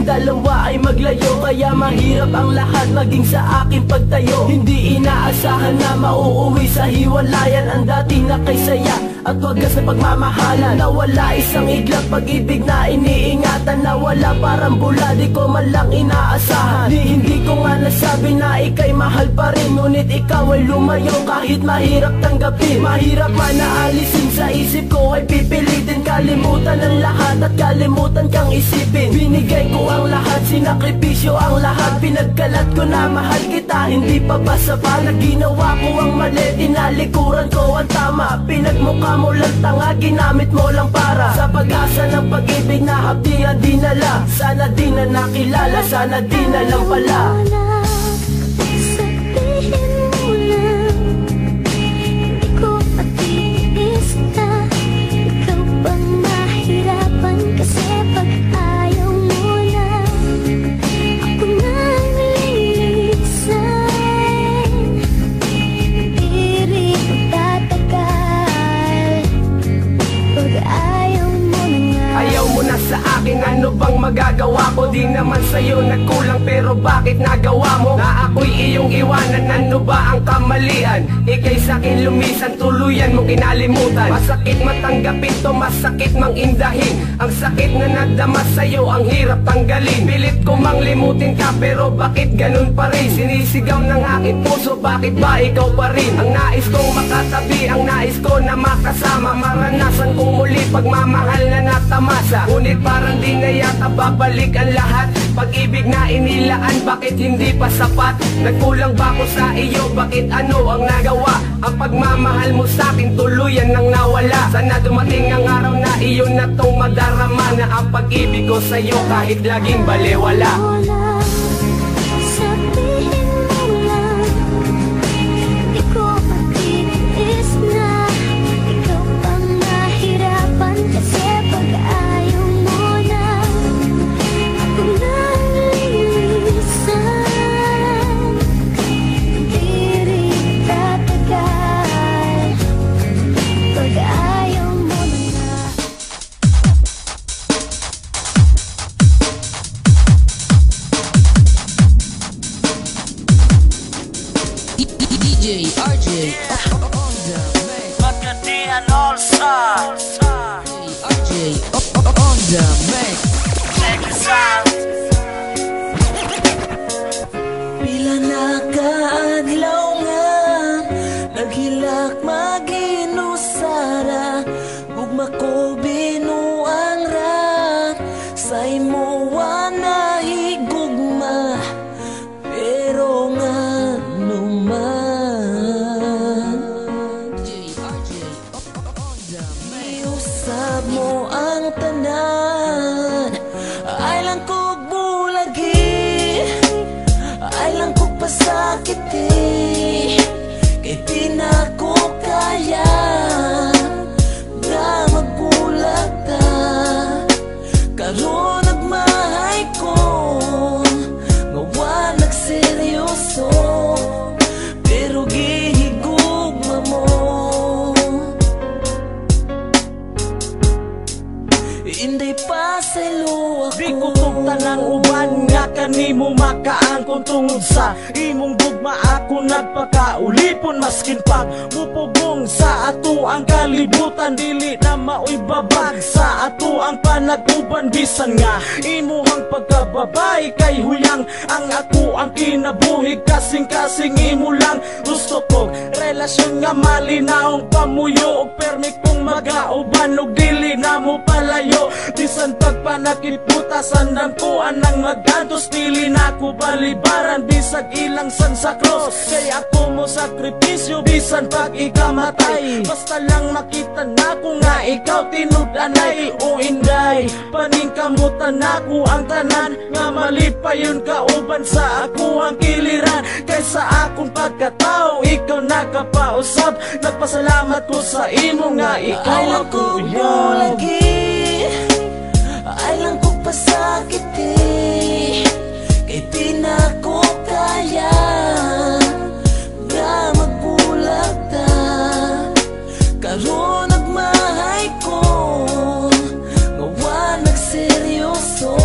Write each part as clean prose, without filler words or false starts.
dalawa ay maglayo, kaya mahirap ang lahat maging sa akin pagtayo. Hindi inaasahan na mauuwi sa hiwalayan ang dati na kay saya at wagas na pagmamahalan. Nawala isang iglap pag-ibig na iniingatan, nawala parang bula, di ko man lang inaasahan. Hindi ko nga nasabi na ika'y mahal pa rin, ngunit ikaw ay lumayo kahit mahirap tanggapin. Mahirap man naalisin sa isip ko, ay pipilitin kalimutan ang lahat at kalimutan kang isipin. Binigay ko ang lahat, sinakripisyo ang lahat, pinagkalat ko na mahal kita, hindi pa ba sapat? Ginawa ko ang mali, tinalikuran ko ang tama, pinagmukha mo lang tanga, ginamit mo lang para sa pag-asa ng pag-ibig na hapdi ang dinala. Sana di na nakilala, sana di na lang pala. Ano bang magagawa ko? Di naman sa'yo nagkulang, pero bakit nagawa mo na ako'y iyong iwanan? Ano ba ang kamalian? Ika'y sa'kin lumisan, tuluyan mong kinalimutan. Masakit matanggapin to, masakit mang indahin. Ang sakit na nadama sa'yo, ang hirap tanggalin. Pilit ko mang limutin ka, pero bakit ganun pa rin? Sinisigaw ng aking puso, bakit ba ikaw pa rin? Ang nais kong makatabi, ang nais ko na makasama, maranasan kong muli pagmamahal na natamasa. Ngunit parang di na yata babalik ang lahat. Pag-ibig na inilaan, bakit hindi pa sapat? Nagkulang ba ko sa iyo? Bakit ano ang nagawa? Ang pagmamahal mo sa'kin tuluyan nang nawala. Sana dumating ang araw na iyon na tong madarama, na ang pag-ibig ko sa'yo kahit laging balewala. RJ on the mix. Magkandihan All-Star RJ on the mix. Check this out. Pila na kaadlaw nga naghilak maginusara, gugma ko binuang ra sa imo na higugma, pero nga naman iusab mo ang tanan. Ay lang kog bulagi, ay lang kog pasakiti, kay di na ko kaya nga magbulag ta. Karon nagmahay ko nga wa nagseryoso, pero gihigugma mo. Inday pa sa luwa ko, Di ko tugtanang uban nga kanimo makaangkon tungod sa imong gugma. Ako nagpakaulipon maskin pag mupugong sa ato ang kalibutan. Dili na maoy babag sa ato ang panag-uban, bisan nga imuhang pagkababay kay huyang ang ako ang kinabuhi. Kasing-kasing imo lang gusto ko, relasyon nga malinaong pamuyo og permi kong magauban, og dili na mo palayo. Bisan pagpanakit butasan ng kuan ng magantos, dili na ko balibaran bisag ilang san sa cross. Kay ako mo sakripisyo bisan pag ikamatay, basta lang makita na ko nga ikaw tinud-anay. O inday, paningkamutan ako ang tanan, nga mali pa yun kauban sa ako ang kiliran. Kaysa akong pagkatao, ikaw nakapausap, nagpasalamat ko sa imo nga ikaw ay lang ang kog kuya. bulagi, ay lang kog pasakiti, kay di na ko kaya nga magbulag ta. Karon nagmahay ko nga wa nagseryoso,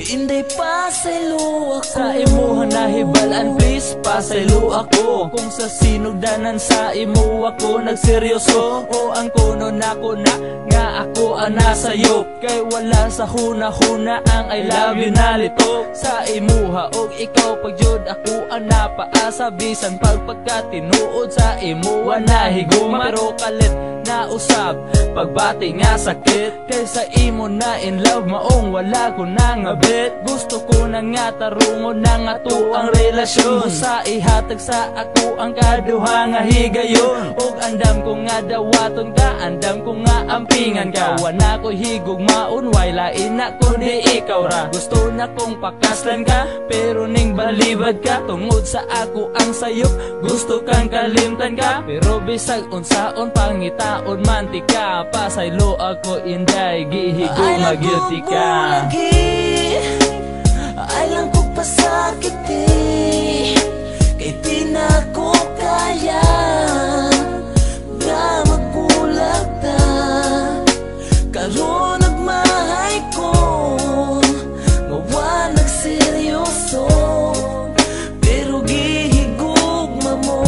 Inday pasaylo ako Sa imuha nahibalaan please pasaylo ako. Kung sa sinugdanan sa imo ako nagseryoso, o ang kuno nako na nga ako ang nasayop. Kay wala sa huna-huna ang I love you na litok. Sa imuha og ikaw pagjud ako ang napaasa. Bisan pagpagkatinuod sa imuha nahiguma, pero kalit na usab pagbati nga sakit. Kay sa imo na in love maong wala ko na nga bet. Gusto ko na nga tarungon na nga to ang relasyon. Sa ihatag sa ako ang kaduha nga higayon. Og andam ko nga dawaton ka, andam ko nga ampingan ka. Wana ko higugmaon, way lain na kundi ikaw ra. Gusto na kong pakaslan ka, pero ning balibad ka. Tungod sa ako ang sayop, gusto kang kalimtan ka. Pero bisag unsaon pangitaon mantika, pasaylo ako inday, gihigong mag-guilty ka. Ay lang ko pasakit kay di na ko kaya nga magbulag ta. Karon nagmahay ko nga wa nagseryoso, pero gihigugma mo.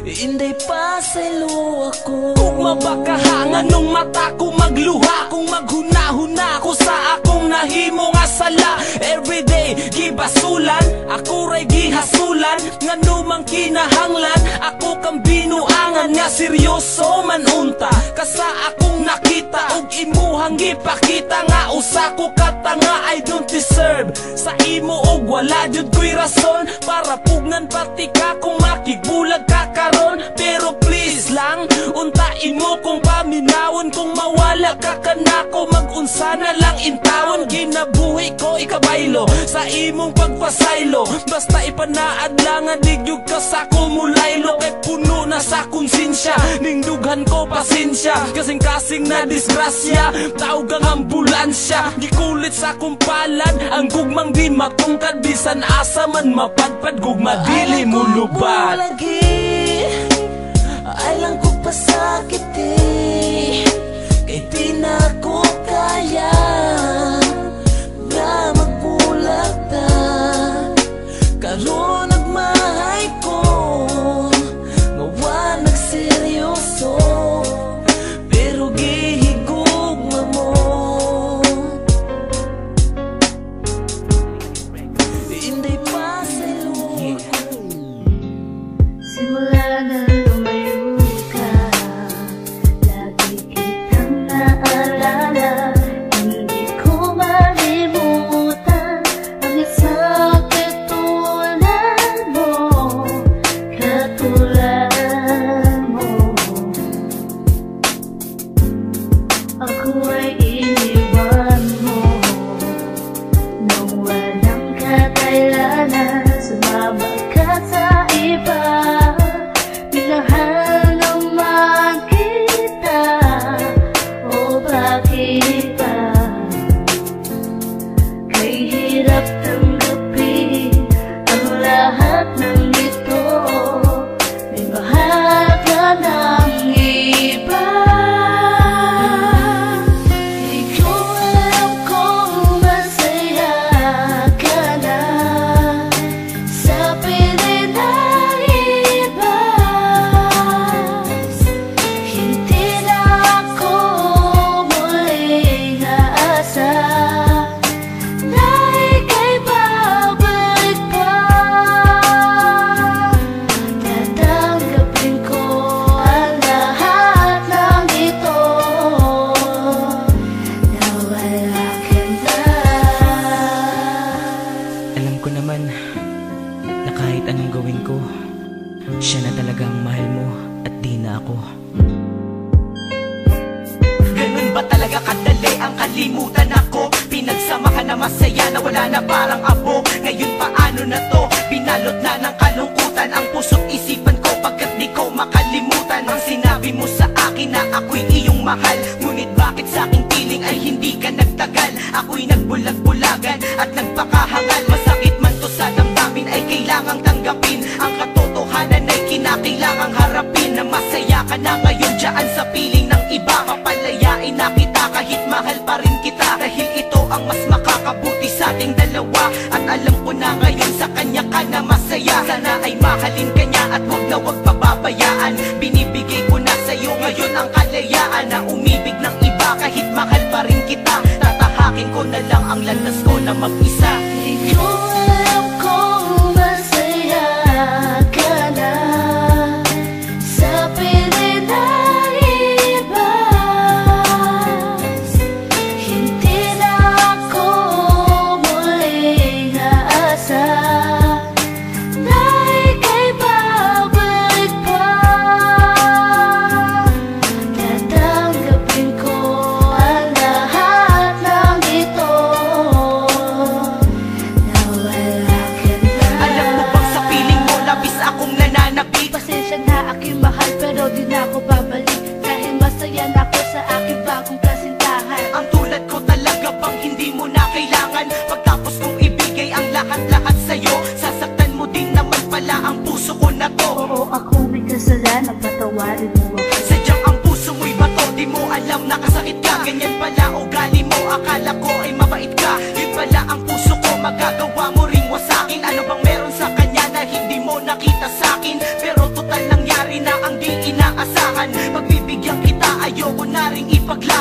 Inday pasaylo ako. Kung mabakahangan nung mata ko magluha, kung maghuna-huna ko sa akong nahimo nga sala. Everyday gibasulan, ako ray gihasulan, nga numang kinahanglan. Ako kang binuangan nga seryoso man unta. Kasa akong nakita og imuhang gipakita nga usa ko katanga I don't deserve. Sa imo og wala jud ko'y rason para pugnan pati ka kung makigbulag ka karon. Pero please lang untain mo kung paminawon, kung mawala ka kanako mag-unsa na lang intawon. Ginabuhi ko ikabaylo sa imong pagpasaylo, basta ipanaad lang nga digyug ka sa kumulaylo. Kay puno na sa konsensya ning dughan ko pasensya, kasing-kasing na disgrasya tawag ang ambulansya. Gikulit sa kumpalan ang gugmang di matungkad, bisan asa man mapadpad gugma dili mo lubad. Ay lang ko pasakit kay di na ko kaya nga magbulag ta. Karon nagmahay ko nga wa nagseryoso, pero gihigugma mo. Inday pasaylo ako. Simula na lumayo ka, lagi kitang naalala. Hindi ko malimutan ang isang katulad mo, katulad mo. Ako ay iniwan mo nung walang kadahilanan. Sumama ka sa iba, minahal naman kita, o bakit ba? Kay hirap tanggapin ang lahat ng ito. May mahal ka ng iba. Di ko alam kung masaya ka na sa piling ng iba. Hindi na ako muling aasa na ika'y babalik pa. Tatanggapin ko ang lahat ng ito na wala ka na. Alam ko naman na kahit anong gawin ko, siya na talagang mahal mo at di na ako. Ganun ba talaga kadali ang kalimutan ako? Pinagsama ka na masaya na wala na parang abo. Ngayon paano na to? Binalot na ng kalungkutan ang puso't isipan ko, pagkat di ko makalimutan ang sinabi mo sa akin na ako'y iyong mahal. Ngunit bakit sa aking piling ay hindi ka nagtagal? Ako'y nagbulag-bulagan at nagpakahangal. Masakit man to sa damdamin ay kailangang tanggapin ang katotohanan ay kinakailangang harapin na masaya ka na ngayon dyan sa piling ng iba. Papalayain na kita kahit mahal pa rin kita, dahil ito ang mas makakabuti sa ating dalawa. At alam ko na ngayon sa kanya ka na masaya. Sana ay mahalin ka niya at wag na wag pababayaan. Binibigay ko na sa'yo ngayon ang kalayaan na umibig ng iba kahit mahal pa rin kita. Tatahakin ko na lang ang landas ko na mag-isa. Di ko alam kung masaya ka na sa piling ng iba. Hindi na ako muling aasa na ika'y babalik pa. Tatanggapin ko ang lahat ng ito na wala ka na. Alam mo bang sa piling mo labis akong nananabik? Pasensya na aking mahal pero di na ako babalik, dahil masaya na ako sa aking bagong kasintahan. Ang tulad ko talaga bang hindi mo na kailangan? Pagtapos kong ibigay ang lahat-lahat sa'yo, sasaktan mo din naman pala ang puso ko na to. Oo, ako may kasalanan, patawarin mo ako. Sadyang ang puso mo'y bato, di mo alam nakasakit ka. Ganyan pala ugali mo, akala ko ay mabait ka. Yun pala ang puso ko, magagawa mo ring wasakin. Ano bang meron sa kanya na hindi mo nakita sa'kin? Pero total nangyari na ang di inaasahan. Pagbibigyan kita, ayoko na ring ipaglaban.